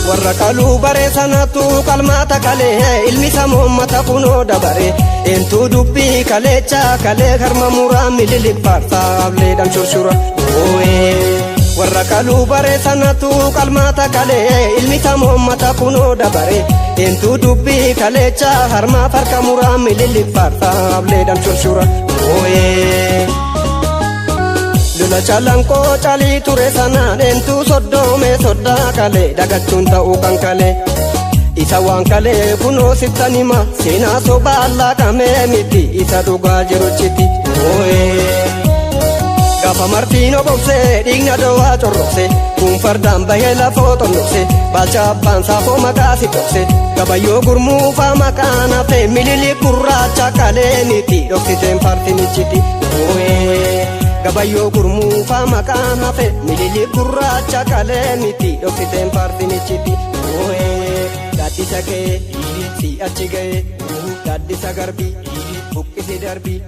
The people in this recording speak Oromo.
warra qaluu baree sanatu qalmaata kalee ilmi samoommata kunoo dabare eentuu dubbii kaleecha kalee harma muraa mililifaarsaablee dhamshurshura warra qaluu baree sanatu qalmaata kalee ilmi samoommata kunoo dabare eentuu dubbii kaleecha harma farka muraa mililifaarsaablee dhamshurshura Lula chalanko chali ture sana entu soddome sodda kale dagachuun ta'uu kan kale isa waan kale kunoo sittanima seenaa soba allaqamee miti isa dhugaa jiruchiti gaafa martiinoo boksee dhiigna dhoowwaa corrokse kun fardaan bahee lafoo xonnokse baalcha abbaan saafoo maqaa si dhokse gabayyoo gurmuufaa maqaan hafe milili gurraacha kalee miti dhoksiteen partinichiti gabayyoo gurmuufaa maqaan hafe milili gurraacha kalee miti dhoksiteen partinichiti gaaddisa kee si achi ga'e gaaddisa garbii buqqisi darbii